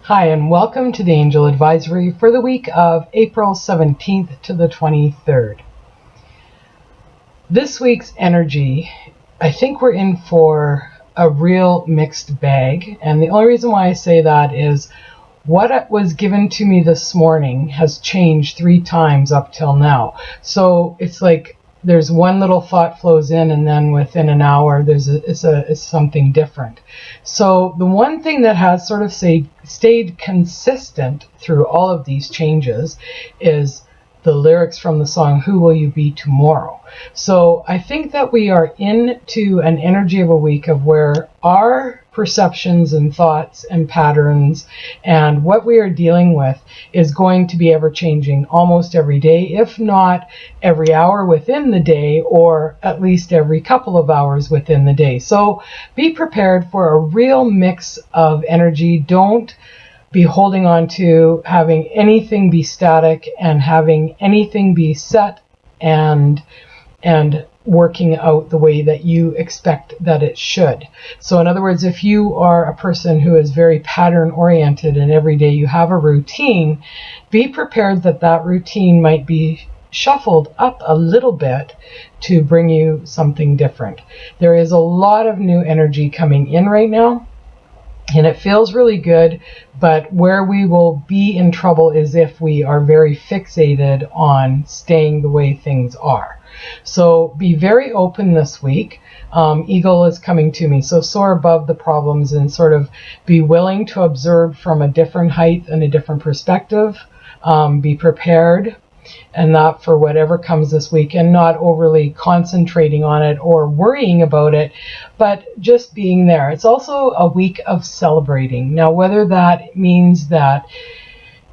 Hi, and welcome to the Angel Advisory for the week of April 17th to the 23rd. This week's energy, I think we're in for a real mixed bag. And the only reason why I say that is what was given to me this morning has changed 3 times up till now. So it's like there's one little thought flows in, and then within an hour it's something different. So the one thing that has sort of stayed consistent through all of these changes is the lyrics from the song "Who Will You Be Tomorrow?" So I think that we are into an energy of a week of where our perceptions and thoughts and patterns and what we are dealing with is going to be ever changing almost every day, if not every hour within the day, or at least every couple of hours within the day. So be prepared for a real mix of energy. Don't be holding on to having anything be static and having anything be set and working out the way that you expect that it should. So in other words, if you are a person who is very pattern oriented and every day you have a routine, be prepared that that routine might be shuffled up a little bit to bring you something different. There is a lot of new energy coming in right now, and it feels really good, but where we will be in trouble is if we are very fixated on staying the way things are. So be very open this week. Eagle is coming to me. So soar above the problems and sort of be willing to observe from a different height and a different perspective. Be prepared, and that for whatever comes this week, and not overly concentrating on it or worrying about it, but just being there. It's also a week of celebrating. Now, whether that means that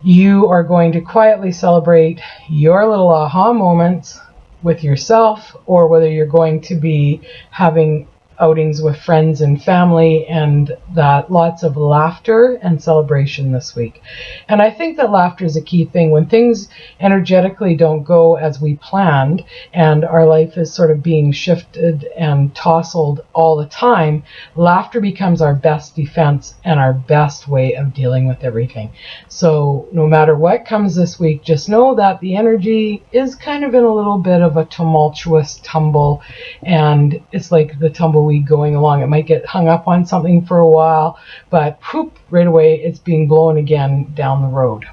you are going to quietly celebrate your little aha moments with yourself, or whether you're going to be having outings with friends and family, and that lots of laughter and celebration this week. And I think that laughter is a key thing. When things energetically don't go as we planned and our life is sort of being shifted and tousled all the time, laughter becomes our best defense and our best way of dealing with everything. So no matter what comes this week, just know that the energy is kind of in a little bit of a tumultuous tumble, and it's like the tumbleweed going along. It might get hung up on something for a while, but whoop, right away it's being blown again down the road.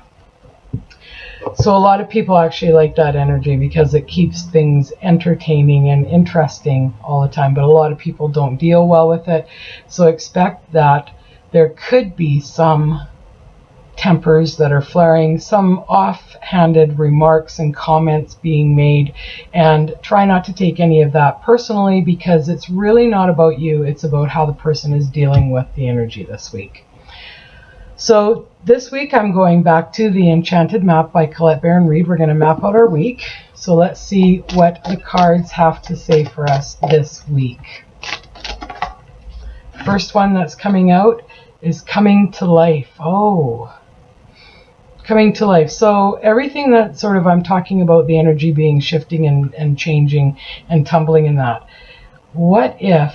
So a lot of people actually like that energy because it keeps things entertaining and interesting all the time, but a lot of people don't deal well with it. So expect that there could be some tempers that are flaring, some offhanded remarks and comments being made, and try not to take any of that personally, because it's really not about you. It's about how the person is dealing with the energy this week. So this week I'm going back to the Enchanted Map by Colette Baron Reid. We're going to map out our week. So let's see what the cards have to say for us this week. First one that's coming out is Coming to Life. Oh, coming to life. So everything that sort of I'm talking about, the energy being shifting and changing and tumbling in that. What if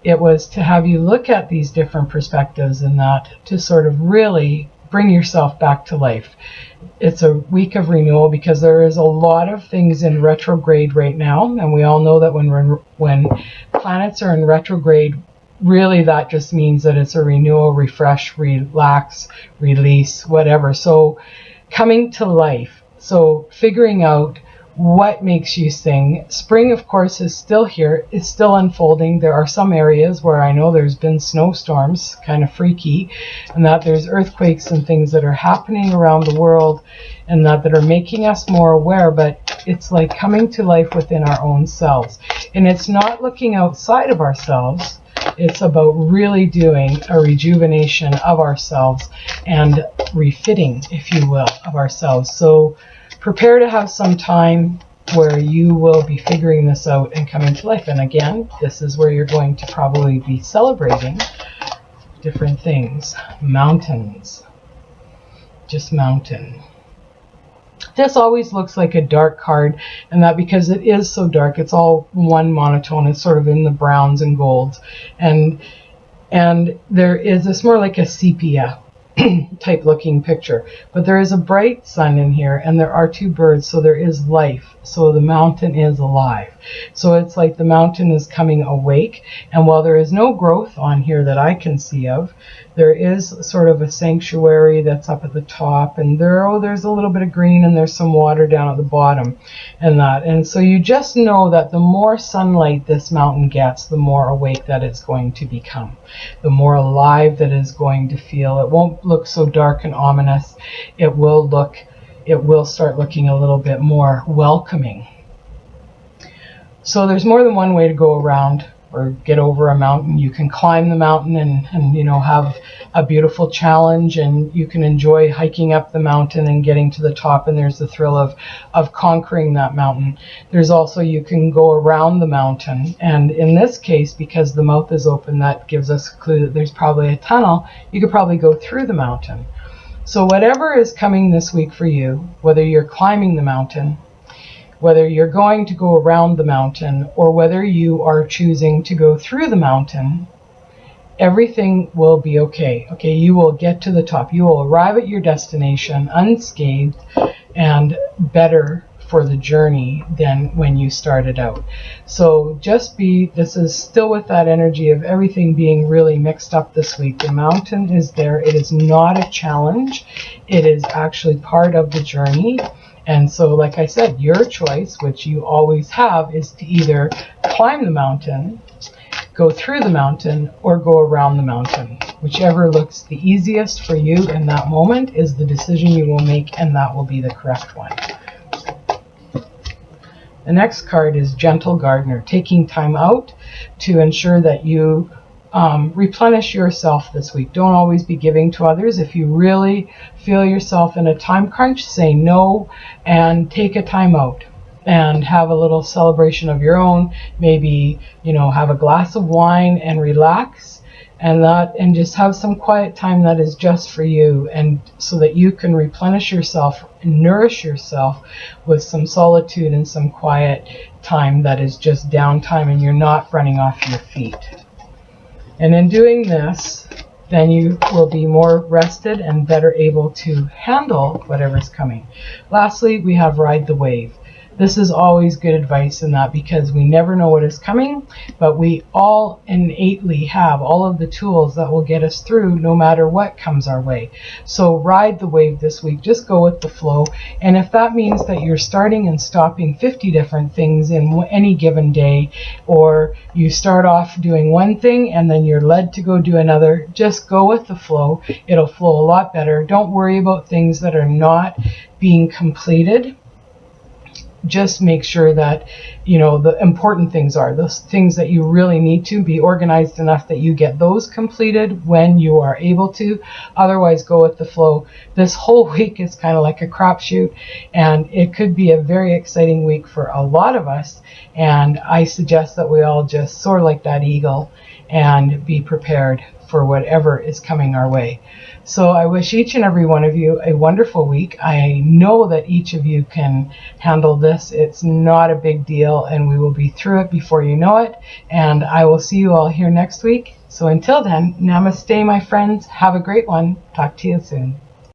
it was to have you look at these different perspectives and that to sort of really bring yourself back to life? It's a week of renewal because there is a lot of things in retrograde right now. And we all know that when planets are in retrograde, really that just means that it's a renewal, refresh, relax, release, whatever. So coming to life. So figuring out what makes you sing. Spring, of course, is still here. It's still unfolding. There are some areas where I know there's been snowstorms, kind of freaky, and that there's earthquakes and things that are happening around the world, and that are making us more aware. But it's like coming to life within our own selves. And it's not looking outside of ourselves. It's about really doing a rejuvenation of ourselves and refitting, if you will, of ourselves. So prepare to have some time where you will be figuring this out and coming to life. And again, this is where you're going to probably be celebrating different things. Mountains. Just mountain. This always looks like a dark card, and that because it is so dark, it's all one monotone. It's sort of in the browns and golds, and there is this more like a sepia type looking picture. But there is a bright sun in here, and there are two birds, so there is life. So the mountain is alive. So it's like the mountain is coming awake. And while there is no growth on here that I can see of, there is sort of a sanctuary that's up at the top, and there's a little bit of green, and there's some water down at the bottom and that. And so you just know that the more sunlight this mountain gets, the more awake that it's going to become, the more alive that it's going to feel. It won't look so dark and ominous. It will start looking a little bit more welcoming. So there's more than one way to go around or get over a mountain. You can climb the mountain and have a beautiful challenge, and you can enjoy hiking up the mountain and getting to the top, and there's the thrill of conquering that mountain. There's also, you can go around the mountain, and in this case, because the mouth is open, that gives us a clue that there's probably a tunnel. You could probably go through the mountain. So whatever is coming this week for you, whether you're climbing the mountain, whether you're going to go around the mountain, or whether you are choosing to go through the mountain, everything will be okay. Okay, you will get to the top. You will arrive at your destination unscathed and better for the journey than when you started out. So this is still with that energy of everything being really mixed up this week. The mountain is there. It is not a challenge. It is actually part of the journey. And so, like I said, your choice, which you always have, is to either climb the mountain, go through the mountain, or go around the mountain. Whichever looks the easiest for you in that moment is the decision you will make, and that will be the correct one. The next card is Gentle Gardener, taking time out to ensure that you replenish yourself this week. Don't always be giving to others. If you really feel yourself in a time crunch, say no and take a time out and have a little celebration of your own. Maybe, have a glass of wine and relax and just have some quiet time that is just for you, and so that you can replenish yourself and nourish yourself with some solitude and some quiet time that is just downtime, and you're not running off your feet. And in doing this, then you will be more rested and better able to handle whatever's coming. Lastly, we have Ride the Wave. This is always good advice in that, because we never know what is coming, but we all innately have all of the tools that will get us through no matter what comes our way. So ride the wave this week. Just go with the flow. And if that means that you're starting and stopping 50 different things in any given day, or you start off doing one thing and then you're led to go do another, just go with the flow. It'll flow a lot better. Don't worry about things that are not being completed. Just make sure that, the important things are those things that you really need to be organized enough that you get those completed when you are able to. Otherwise, go with the flow. This whole week is kind of like a crapshoot, and it could be a very exciting week for a lot of us. And I suggest that we all just soar like that eagle and be prepared for whatever is coming our way. So I wish each and every one of you a wonderful week. I know that each of you can handle this. It's not a big deal, and we will be through it before you know it. And I will see you all here next week. So until then, namaste, my friends. Have a great one. Talk to you soon.